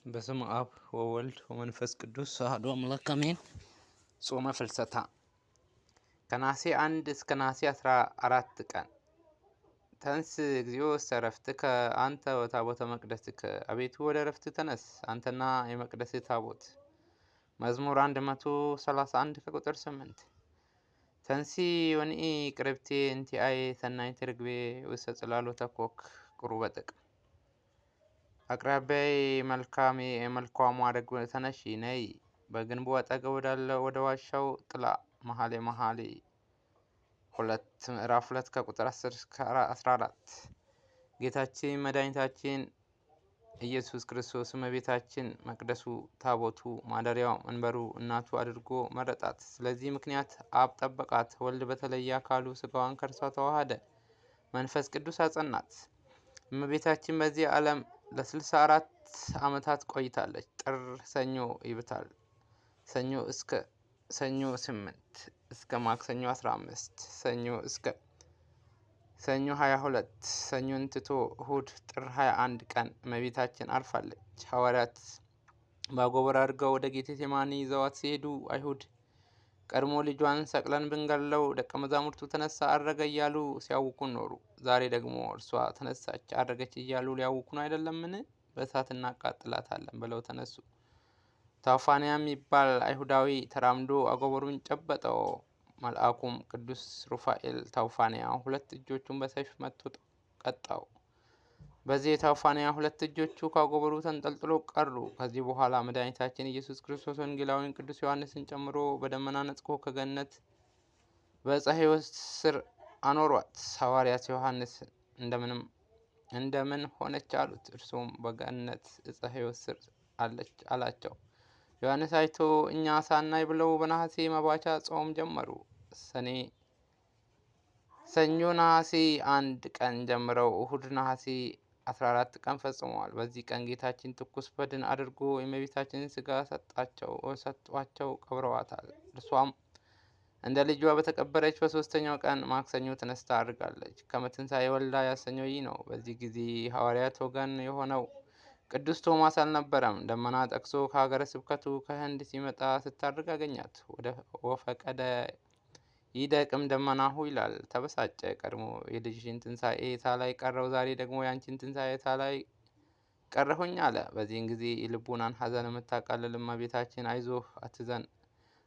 በስመ አብ ወወልድ ወመንፈስ ቅዱስ አሐዱ አምላክ አሜን። ጾመ ፍልሰታ ከነሐሴ 1 እስከ ነሐሴ 14 ቀን። ተንስ እግዚኦ እረፍትከ አንተ ወታቦተ መቅደስከ። አቤቱ ወደ እረፍት ተነስ አንተና የመቅደስ ታቦት። መዝሙር 131 ከቁጥር 8። ተንሲ ወንኢ ቅርብቴ እንቲአይ ሰናይት ርግቤ ውስተ ጽላሎተ ኮክ ቁሩበ ጥቅም። አቅራቢያዬ መልካሟ ርግብ ተነሺ ነይ፣ በግንቡ አጠገብ ወደ ዋሻው ጥላ። መኃልየ 2 ምዕራፍ 2 ከቁጥር 10 እስከ 14። ጌታችን መድኃኒታችን ኢየሱስ ክርስቶስ እመቤታችን መቅደሱ፣ ታቦቱ፣ ማደሪያው፣ መንበሩ፣ እናቱ አድርጎ መረጣት። ስለዚህ ምክንያት አብ ጠበቃት፣ ወልድ በተለየ አካሉ ስጋዋን ከእርሷ ተዋሃደ፣ መንፈስ ቅዱስ አጸናት። እመቤታችን በዚህ ዓለም ለ64 ዓመታት ቆይታለች። ጥር ሰኞ ይብታል፣ ሰኞ እስከ ሰኞ 8 እስከ ማክሰኞ 15፣ ሰኞ እስከ ሰኞ 22፣ ሰኞን ትቶ እሁድ ጥር 21 ቀን እመቤታችን አርፋለች። ሐዋርያት በአጎበር አድርገው ወደ ጌቴሴማኒ ይዘዋት ሲሄዱ አይሁድ ቀድሞ ልጇን ሰቅለን ብንገለው ደቀ መዛሙርቱ ተነሳ አረገ እያሉ ሲያውኩን ኖሩ። ዛሬ ደግሞ እርሷ ተነሳች አረገች እያሉ ሊያውኩን አይደለምን? በእሳት እናቃጥላታለን ብለው ተነሱ። ታውፋንያ የሚባል አይሁዳዊ ተራምዶ አጎበሩን ጨበጠው። መልአኩም ቅዱስ ሩፋኤል ታውፋንያ 2 እጆቹን በሰይፍ መትቶ ቀጣው። በዚህ ታውፋንያ 2 እጆቹ ከአጎበሩ ተንጠልጥሎ ቀሩ። ከዚህ በኋላ መድኃኒታችን ኢየሱስ ክርስቶስ ወንጌላዊውን ቅዱስ ዮሐንስን ጨምሮ በደመና ነጥቆ ከገነት በዕፀ ሕይወት ስር አኖሯት። ሐዋርያት ዮሐንስ እንደምን ሆነች አሉት። እርሱም በገነት ዕፀ ሕይወት ስር አለች አላቸው። ዮሐንስ አይቶ እኛ ሳናይ ብለው በነሐሴ መባቻ ጾም ጀመሩ። ሰኞ ነሐሴ 1 ቀን ጀምረው እሁድ ነሐሴ 14 ቀን ፈጽመዋል። በዚህ ቀን ጌታችን ትኩስ በድን አድርጎ የእመቤታችንን ስጋ ሰጧቸው፣ ቀብረዋታል። እርሷም እንደ ልጇ በተቀበረች በ3ኛው ቀን ማክሰኞ ተነስታ አድርጋለች። ከመትንሣኤ ወልዳ ያሰኘው ይህ ነው። በዚህ ጊዜ ሐዋርያት ወገን የሆነው ቅዱስ ቶማስ አልነበረም። ደመና ጠቅሶ ከሀገረ ስብከቱ ከህንድ ሲመጣ ስታድርግ አገኛት። ወፈቀደ ይደቅም ደመናሁ ይላል። ተበሳጨ። ቀድሞ የልጅሽን ትንሣኤ ሳላይ ቀረው፣ ዛሬ ደግሞ ያንቺን ትንሣኤ ሳላይ ቀረሁኝ አለ። በዚህን ጊዜ የልቡናን ሐዘን የምታቃልል እመቤታችን አይዞህ አትዘን፣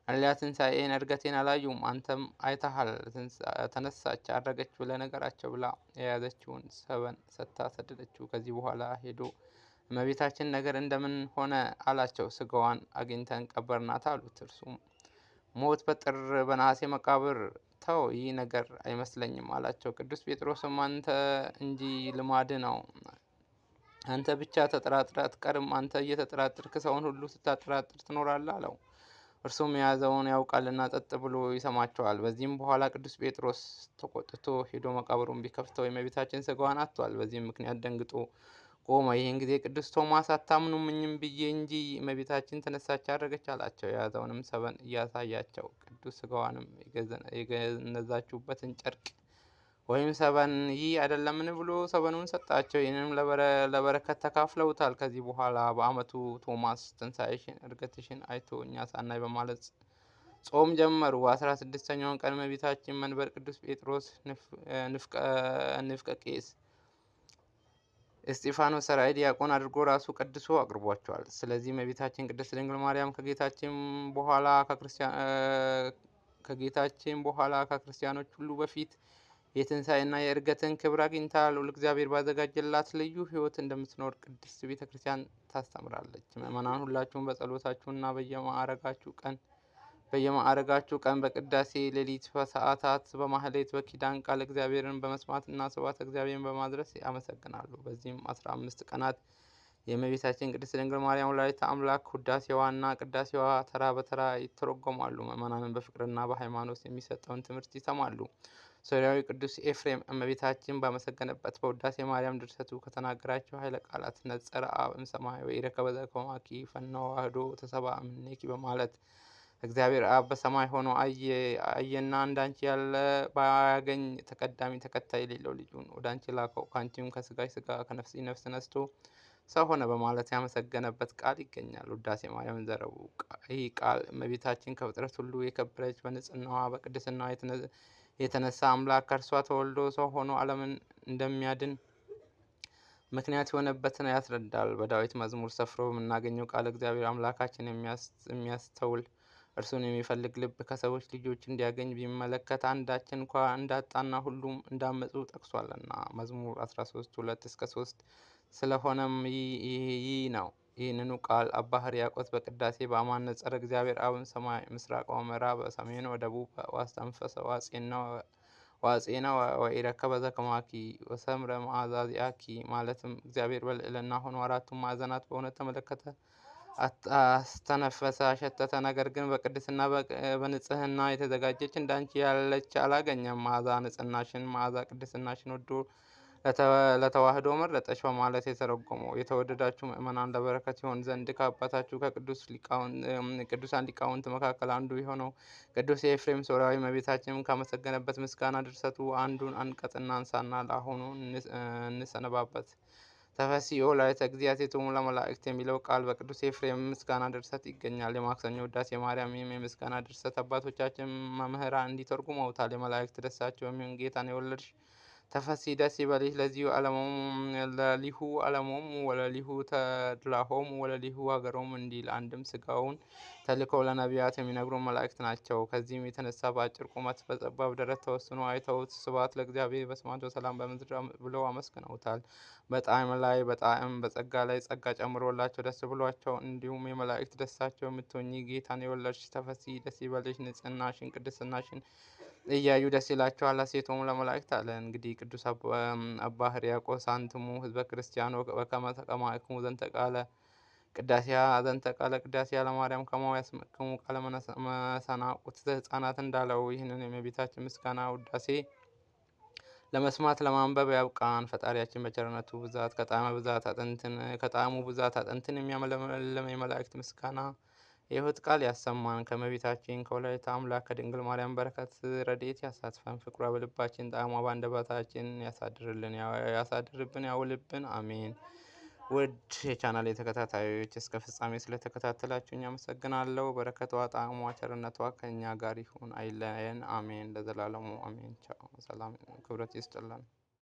እሊያ ትንሣኤን እርገቴን አላዩም፣ አንተም አይተሃል፣ ተነሳች አረገች ብለህ ነገራቸው ብላ የያዘችውን ሰበን ሰጥታ ሰደደችው። ከዚህ በኋላ ሄዶ እመቤታችን ነገር እንደምን ሆነ አላቸው። ስጋዋን አግኝተን ቀበርናት አሉት። እርሱም ሞት በጥር በነሐሴ መቃብር ተው፣ ይህ ነገር አይመስለኝም አላቸው። ቅዱስ ጴጥሮስም አንተ እንጂ ልማድ ነው፣ አንተ ብቻ ተጠራጥረህ አትቀርም፣ አንተ እየተጠራጠርክ ሰውን ሁሉ ስታጠራጥር ትኖራለህ አለው። እርሱም የያዘውን ያውቃልና ጸጥ ብሎ ይሰማቸዋል። በዚህም በኋላ ቅዱስ ጴጥሮስ ተቆጥቶ ሄዶ መቃብሩን ቢከፍተው የእመቤታችን ስጋዋን አጥቷል። በዚህም ምክንያት ደንግጦ ቆመ። ይህን ጊዜ ቅዱስ ቶማስ አታምኑምኝም ብዬ እንጂ እመቤታችን ተነሳች አረገች አላቸው። የያዘውንም ሰበን እያሳያቸው ቅዱስ ስጋዋንም የገነዛችሁበትን ጨርቅ ወይም ሰበን ይህ አይደለምን ብሎ ሰበኑን ሰጣቸው። ይህንም ለበረከት ተካፍለውታል። ከዚህ በኋላ በዓመቱ ቶማስ ትንሣኤሽን እርገትሽን አይቶ እኛ ሳናይ በማለት ጾም ጀመሩ። 16ኛውን ቀን እመቤታችን መንበር ቅዱስ ጴጥሮስ ንፍቀ ቄስ እስጢፋኖስ ሰራይ ዲያቆን አድርጎ ራሱ ቀድሶ አቅርቧቸዋል። ስለዚህ እመቤታችን ቅድስት ድንግል ማርያም ከጌታችን በኋላ ከክርስቲያኖች ሁሉ በፊት የትንሣኤና የእርገትን ክብር አግኝታ ልዑል እግዚአብሔር ባዘጋጀላት ልዩ ሕይወት እንደምትኖር ቅድስት ቤተ ክርስቲያን ታስተምራለች። ምእመናን ሁላችሁም በጸሎታችሁና በየማዕረጋችሁ ቀን በቅዳሴ ሌሊት በሰዓታት በማህሌት በኪዳን ቃል እግዚአብሔርን በመስማትና ስብሐተ እግዚአብሔርን በማድረስ ያመሰግናሉ። በዚህም 15 ቀናት የእመቤታችን ቅድስት ድንግል ማርያም ወላዲተ አምላክ ውዳሴዋና ቅዳሴዋ ተራ በተራ ይተረጎማሉ። ምእመናንን በፍቅርና በሃይማኖት የሚሰጠውን ትምህርት ይሰማሉ። ሶርያዊ ቅዱስ ኤፍሬም እመቤታችን ባመሰገነበት በውዳሴ ማርያም ድርሰቱ ከተናገራቸው ኃይለ ቃላት ነጸረ አብ እምሰማይ ወኢረከበ ዘከማኪ ፈነወ ዋህዶ ተሰብአ እምኔኪ በማለት እግዚአብሔር አብ በሰማይ ሆኖ አየና እንዳንቺ ያለ ባያገኝ ተቀዳሚ ተከታይ የሌለው ልጁን ወደ አንቺ ላከው። ከአንቺም ከስጋሽ ስጋ ከነፍስሽ ነፍስ ነስቶ ሰው ሆነ በማለት ያመሰገነበት ቃል ይገኛል። ውዳሴ ማርያም ዘረቡ። ይህ ቃል እመቤታችን ከፍጥረት ሁሉ የከበረች በንጽህናዋ በቅድስናዋ የተነሳ አምላክ ከእርሷ ተወልዶ ሰው ሆኖ ዓለምን እንደሚያድን ምክንያት የሆነበትን ያስረዳል። በዳዊት መዝሙር ሰፍሮ የምናገኘው ቃል እግዚአብሔር አምላካችን የሚያስተውል እርሱን የሚፈልግ ልብ ከሰዎች ልጆች እንዲያገኝ ቢመለከት አንዳች እንኳ እንዳጣና ሁሉም እንዳመፁ ጠቅሷልና መዝሙር 13:2-3 ስለሆነም ይህ ነው። ይህንኑ ቃል አባ ሕርያቆስ በቅዳሴ በማነጸረ እግዚአብሔር አብን ሰማይ ምስራቅ ወምዕራብ ሰሜን ወደቡብ ዋስተንፈሰ ዋጼና ወኢረከበ ዘከማኪ ወሰምረ መዓዛ ዚአኪ ማለትም እግዚአብሔር በልዕልና ሆኖ አራቱም ማዕዘናት በእውነት ተመለከተ፣ አስተነፈሰ፣ አሸተተ። ነገር ግን በቅድስና በንጽህና የተዘጋጀች እንዳንቺ ያለች አላገኘም። መዓዛ ንጽህናሽን መዓዛ ቅድስናሽን ወዶ ለተዋህዶ መረጠች በማለት የተረጎመው። የተወደዳችሁ ምእመናን ለበረከት ይሆን ዘንድ ከአባታችሁ ቅዱሳን ሊቃውንት መካከል አንዱ የሆነው ቅዱስ ኤፍሬም ሶርያዊ እመቤታችንን ካመሰገነበት ምስጋና ድርሰቱ አንዱን አንቀጽ እናንሳና ለአሁኑ እንሰነባበት። ተፈሲኦ ላዕሌተ እግዚአብሔር ለመላእክት የሚለው ቃል በቅዱስ ኤፍሬም ምስጋና ድርሰት ይገኛል። የማክሰኞ ውዳሴ ማርያም ይህም የምስጋና ድርሰት አባቶቻችን መምህራን እንዲተርጉመውታል። የመላእክት ደስታቸው የሚሆን ጌታን የወለድሽ ተፈሲ ደስ ይበልሽ ለሊሁ ዓለሞሙ ወለሊሁ ተድላሆሙ ወለሊሁ ሀገሮሙ እንዲል አንድም ስጋውን ተልከው ለነቢያት የሚነግሩ መላእክት ናቸው። ከዚህም የተነሳ በአጭር ቁመት በጠባብ ደረት ተወስኖ አይተውት ስብሐት ለእግዚአብሔር በስማት ወሰላም በምድር ብለው አመስግነውታል። በጣዕም ላይ በጣዕም በጸጋ ላይ ጸጋ ጨምሮላቸው ደስ ብሏቸው እንዲሁም የመላእክት ደስታቸው የምትሆኚ ጌታን የወለድሽ ተፈሲ ደስ ይበልሽ ንጽህናሽን ቅድስናሽን እያዩ ደስ ይላቸዋል። ሐሴቶሙ ለመላእክት አለ። እንግዲህ ቅዱስ አባ ሕርያቆስ አንትሙ ህዝበ ክርስቲያኖ በከመ ተቀማእክሙ ዘንተ ቃለ ቅዳሴያ ለማርያም ከማው ያስመክሙ ቃለ መሰናቁት ሕፃናት እንዳለው ይህንን የእመቤታችን ምስጋና ውዳሴ ለመስማት ለማንበብ ያብቃን። ፈጣሪያችን በቸርነቱ ብዛት ከጣዕሙ ብዛት አጥንትን የሚያመለመልም የመላእክት ምስጋና የሕይወት ቃል ያሰማን። ከእመቤታችን ከወላዲተ አምላክ ከድንግል ማርያም በረከት ረድኤት ያሳትፈን። ፍቅሯ በልባችን ጣዕሟ በአንደበታችን ያሳድርብን ያውልብን፣ አሜን። ውድ የቻናሌ ተከታታዮች እስከ ፍጻሜ ስለተከታተላችሁኝ አመሰግናለሁ። በረከቷ ጣዕሟ ቸርነቷ ከእኛ ጋር ይሁን አይለየን፣ አሜን። ለዘላለሙ አሜን። ቻው፣ ሰላም፣ ክብረት ይስጥልን።